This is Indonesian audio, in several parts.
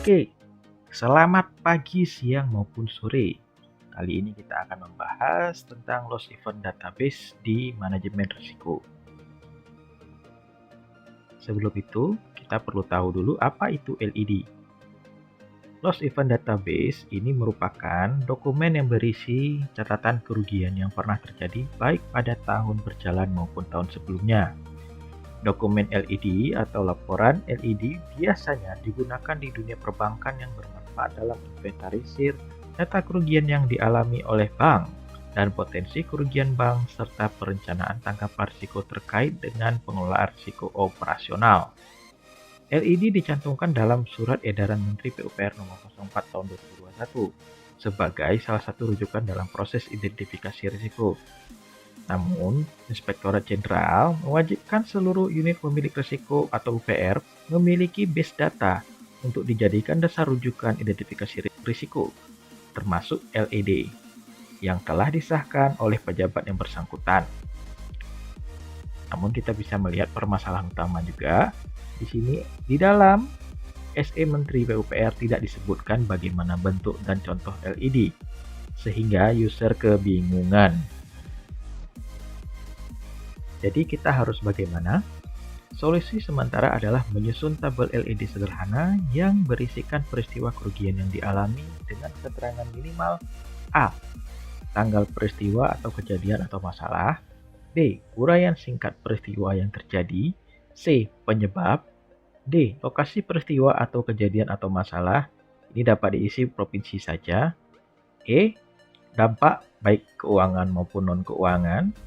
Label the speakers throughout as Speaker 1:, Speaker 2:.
Speaker 1: Oke, selamat pagi, siang, maupun sore. Kali ini kita akan membahas tentang loss event database di manajemen risiko. Sebelum itu, kita perlu tahu dulu apa itu LED. Loss event database ini merupakan dokumen yang berisi catatan kerugian yang pernah terjadi baik pada tahun berjalan maupun tahun sebelumnya. Dokumen LED atau laporan LED biasanya digunakan di dunia perbankan yang bermanfaat dalam inventarisir data kerugian yang dialami oleh bank dan potensi kerugian bank serta perencanaan tangkapan risiko terkait dengan pengelolaan risiko operasional. LED dicantumkan dalam Surat Edaran Menteri PUPR Nomor 04 Tahun 2021 sebagai salah satu rujukan dalam proses identifikasi risiko. Namun, Inspektorat Jenderal mewajibkan seluruh unit pemilik risiko atau UPR memiliki base data untuk dijadikan dasar rujukan identifikasi risiko, termasuk LED, yang telah disahkan oleh pejabat yang bersangkutan. Namun kita bisa melihat permasalahan utama juga di sini di dalam SE Menteri PUPR tidak disebutkan bagaimana bentuk dan contoh LED, sehingga user kebingungan. Jadi kita harus bagaimana? Solusi sementara adalah menyusun tabel LED sederhana yang berisikan peristiwa kerugian yang dialami dengan keterangan minimal A. Tanggal peristiwa atau kejadian atau masalah. B. Uraian singkat peristiwa yang terjadi. C. Penyebab. D. Lokasi peristiwa atau kejadian atau masalah. Ini dapat diisi provinsi saja. E. Dampak baik keuangan maupun non-keuangan.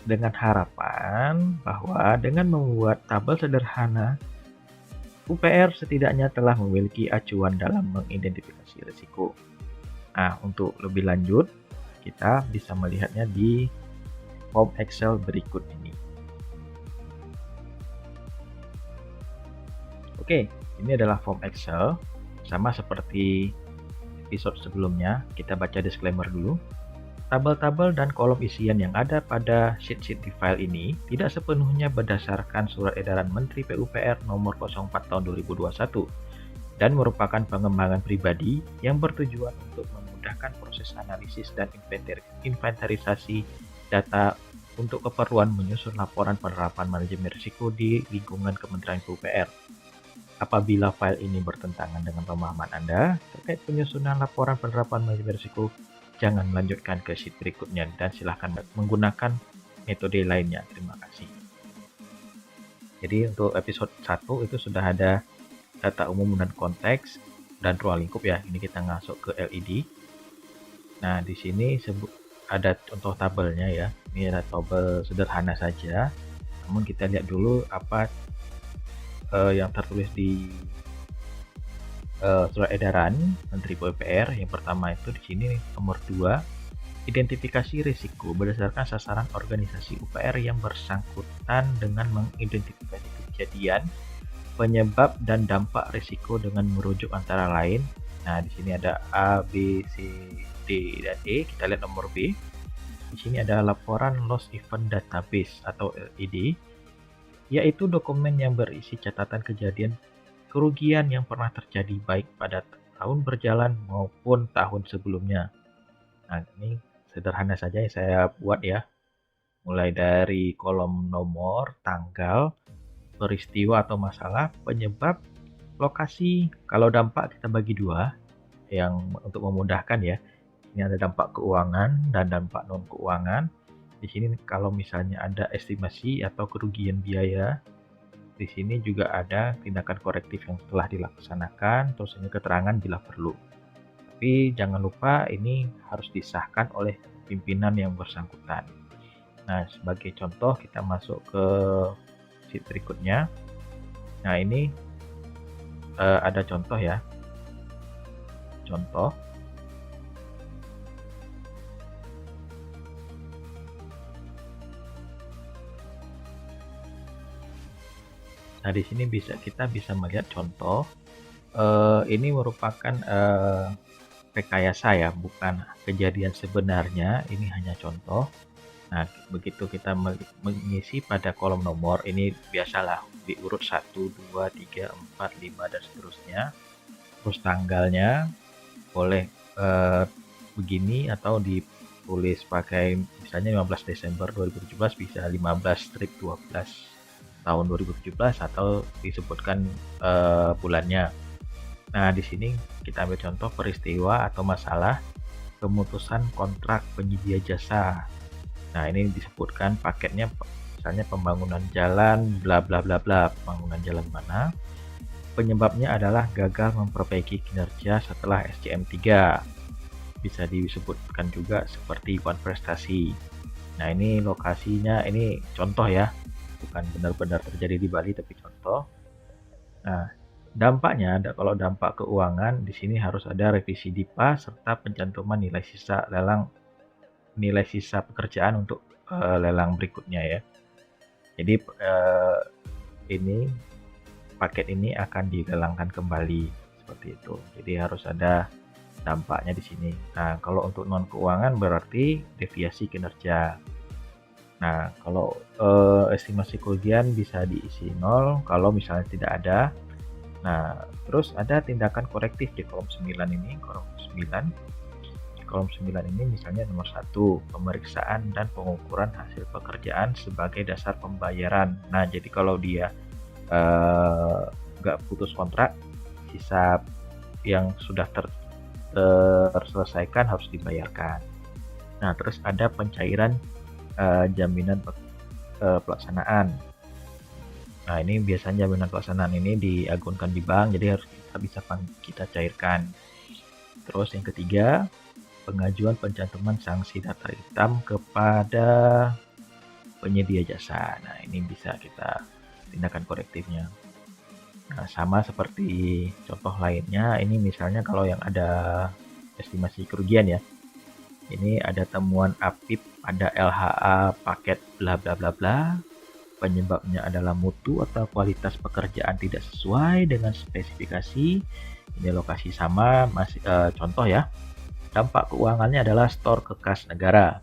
Speaker 1: Dengan harapan bahwa dengan membuat tabel sederhana, UPR setidaknya telah memiliki acuan dalam mengidentifikasi risiko. Nah, untuk lebih lanjut, kita bisa melihatnya di form Excel berikut ini. Oke, ini adalah form Excel, sama seperti episode sebelumnya. Kita baca disclaimer dulu. Tabel-tabel dan kolom isian yang ada pada sheet-sheet di file ini tidak sepenuhnya berdasarkan Surat Edaran Menteri PUPR Nomor 04 Tahun 2021 dan merupakan pengembangan pribadi yang bertujuan untuk memudahkan proses analisis dan inventarisasi data untuk keperluan menyusun laporan penerapan manajemen risiko di lingkungan Kementerian PUPR. Apabila file ini bertentangan dengan pemahaman Anda terkait penyusunan laporan penerapan manajemen risiko, jangan melanjutkan ke sheet berikutnya dan silahkan menggunakan metode lainnya. Terima kasih. Jadi untuk episode 1 itu sudah ada data umum dan konteks dan ruang lingkup ya. Ini kita masuk ke LED. Nah, di sini ada contoh tabelnya ya. Ini ada tabel sederhana saja. Namun kita lihat dulu apa yang tertulis di Surat Edaran Menteri PUPR. Yang pertama itu di sini nomor 2, identifikasi risiko berdasarkan sasaran organisasi UPR yang bersangkutan dengan mengidentifikasi kejadian, penyebab dan dampak risiko dengan merujuk antara lain. Nah, di sini ada A, B, C, D, dan E. Kita lihat nomor B. Di sini ada laporan Loss Event Database atau LED, yaitu dokumen yang berisi catatan kejadian kerugian yang pernah terjadi baik pada tahun berjalan maupun tahun sebelumnya. Nah, ini sederhana saja yang saya buat ya. Mulai dari kolom nomor, tanggal, peristiwa atau masalah, penyebab, lokasi. Kalau dampak kita bagi dua, yang untuk memudahkan ya. Ini ada dampak keuangan dan dampak non keuangan. Di sini kalau misalnya ada estimasi atau kerugian biaya, di sini juga ada tindakan korektif yang telah dilaksanakan, terus ini keterangan bila perlu. Tapi jangan lupa ini harus disahkan oleh pimpinan yang bersangkutan. Nah, sebagai contoh kita masuk ke sheet berikutnya. Nah, ini ada contoh ya. Contoh. Nah, di sini kita bisa melihat contoh. Ini merupakan rekayasa ya, bukan kejadian sebenarnya. Ini hanya contoh. Nah, begitu kita mengisi pada kolom nomor, ini biasalah diurut 1, 2, 3, 4, 5, dan seterusnya. Terus tanggalnya boleh begini atau ditulis pakai misalnya 15 Desember 2017 bisa 15/12 tahun 2017 atau disebutkan bulannya. Nah, di sini kita ambil contoh peristiwa atau masalah pemutusan kontrak penyedia jasa. Nah, ini disebutkan paketnya misalnya pembangunan jalan bla bla bla bla, pembangunan jalan mana. Penyebabnya adalah gagal memperbaiki kinerja setelah SCM3. Bisa disebutkan juga seperti One Prestasi. Nah, ini lokasinya, ini contoh ya, bukan benar-benar terjadi di Bali tapi contoh. Nah, dampaknya kalau dampak keuangan di sini harus ada revisi DIPA serta pencantuman nilai sisa lelang, nilai sisa pekerjaan untuk lelang berikutnya ya. Jadi ini paket ini akan dilelangkan kembali seperti itu. Jadi harus ada dampaknya di sini. Nah, kalau untuk non keuangan berarti deviasi kinerja. Nah, kalau estimasi kerugian bisa diisi 0 kalau misalnya tidak ada. Nah, terus ada tindakan korektif di kolom 9 ini, kolom 9. Di kolom 9 ini misalnya nomor 1, pemeriksaan dan pengukuran hasil pekerjaan sebagai dasar pembayaran. Nah, jadi kalau dia nggak putus kontrak, sisa yang sudah terselesaikan harus dibayarkan. Nah, terus ada pencairan jaminan pelaksanaan. Nah, ini biasanya jaminan pelaksanaan ini diagunkan di bank, jadi harus kita cairkan. Terus yang ketiga, pengajuan pencantuman sanksi data hitam kepada penyedia jasa. Nah, ini bisa kita tindakan korektifnya. Nah, sama seperti contoh lainnya, ini misalnya kalau yang ada estimasi kerugian ya. Ini ada temuan APIP pada LHA paket bla bla bla bla. Penyebabnya adalah mutu atau kualitas pekerjaan tidak sesuai dengan spesifikasi. Ini lokasi sama, masih contoh ya. Dampak keuangannya adalah stor ke kas negara.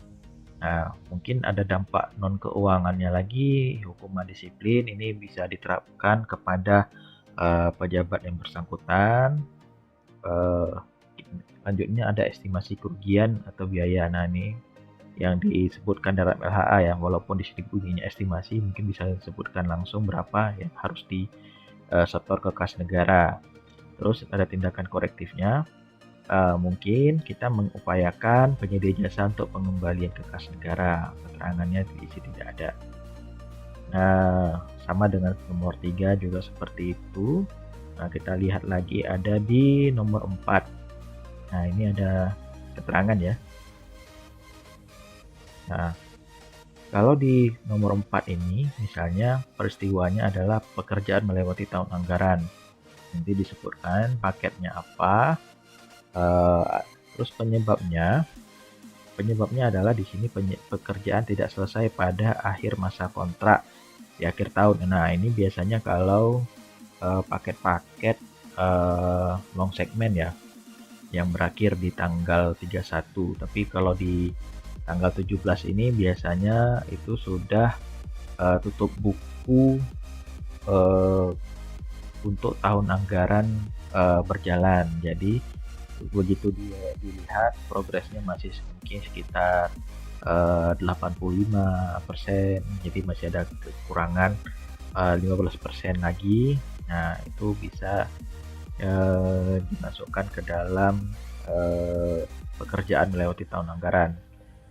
Speaker 1: Nah, mungkin ada dampak non keuangannya lagi, hukuman disiplin ini bisa diterapkan kepada pejabat yang bersangkutan. Selanjutnya ada estimasi kerugian atau biaya. Nah, ini yang disebutkan dalam LHA ya, walaupun di sini bunyinya estimasi, mungkin bisa disebutkan langsung berapa yang harus disetor ke kas negara. Terus ada tindakan korektifnya. Mungkin kita mengupayakan penyedia jasa untuk pengembalian ke kas negara, keterangannya diisi tidak ada. Nah, sama dengan nomor 3 juga seperti itu. Nah, kita lihat lagi ada di nomor 4. Nah, ini ada keterangan ya. Nah, kalau di nomor 4 ini misalnya peristiwanya adalah pekerjaan melewati tahun anggaran. Nanti disebutkan paketnya apa, terus penyebabnya adalah di sini pekerjaan tidak selesai pada akhir masa kontrak di akhir tahun. Nah, ini biasanya kalau paket-paket long segment ya, yang berakhir di tanggal 31. Tapi kalau di tanggal 17 ini biasanya itu sudah tutup buku untuk tahun anggaran berjalan. Jadi begitu dia dilihat progresnya masih mungkin sekitar 85%, jadi masih ada kekurangan 15% lagi. Nah, itu bisa dimasukkan ke dalam pekerjaan melewati tahun anggaran.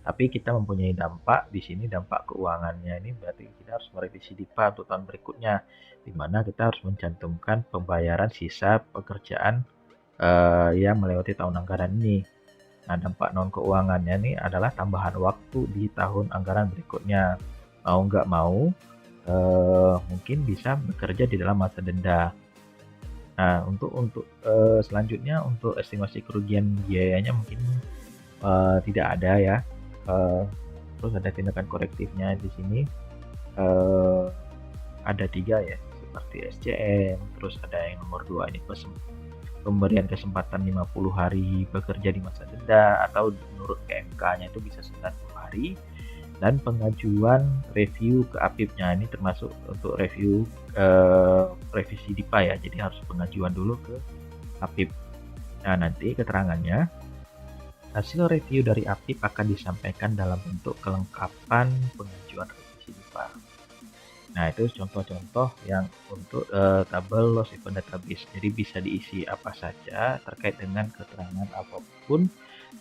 Speaker 1: Tapi kita mempunyai dampak di sini, dampak keuangannya ini berarti kita harus merevisi DIPA untuk tahun berikutnya, di mana kita harus mencantumkan pembayaran sisa pekerjaan yang melewati tahun anggaran ini. Nah, dampak non keuangannya ini adalah tambahan waktu di tahun anggaran berikutnya. Mau nggak mau, mungkin bisa bekerja di dalam masa denda. Nah, untuk selanjutnya untuk estimasi kerugian biayanya mungkin tidak ada ya. Terus ada tindakan korektifnya di sini. Ada 3 ya, seperti SCM, terus ada yang nomor 2 ini pemberian kesempatan 50 hari bekerja di masa denda, atau menurut PMK-nya itu bisa 90 hari, dan pengajuan review ke APIP-nya ini termasuk untuk review revisi DIPA ya, jadi harus pengajuan dulu ke APIP. Nah, nanti keterangannya, hasil review dari APIP akan disampaikan dalam bentuk kelengkapan pengajuan revisi IPA. Nah, itu contoh-contoh yang untuk tabel loss event database. Jadi bisa diisi apa saja terkait dengan keterangan apapun,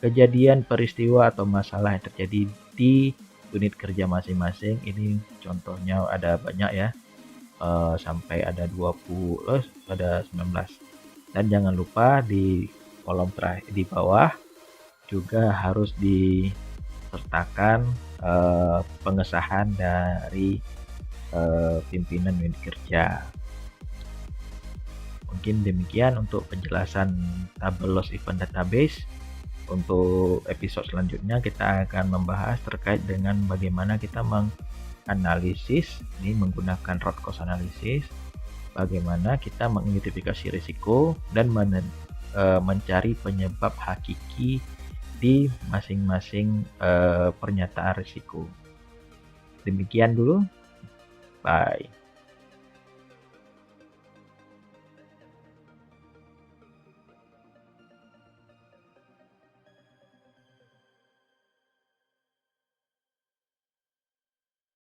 Speaker 1: kejadian, peristiwa, atau masalah yang terjadi di unit kerja masing-masing. Ini contohnya ada banyak ya, sampai ada 20, ada 19. Dan jangan lupa di kolom terakhir di bawah juga harus disertakan pengesahan dari pimpinan unit kerja. Mungkin demikian untuk penjelasan tabel loss event database. Untuk episode selanjutnya kita akan membahas terkait dengan bagaimana kita menganalisis, ini menggunakan root cause analysis, bagaimana kita mengidentifikasi risiko dan mencari penyebab hakiki di masing-masing pernyataan risiko. Demikian dulu. Bye.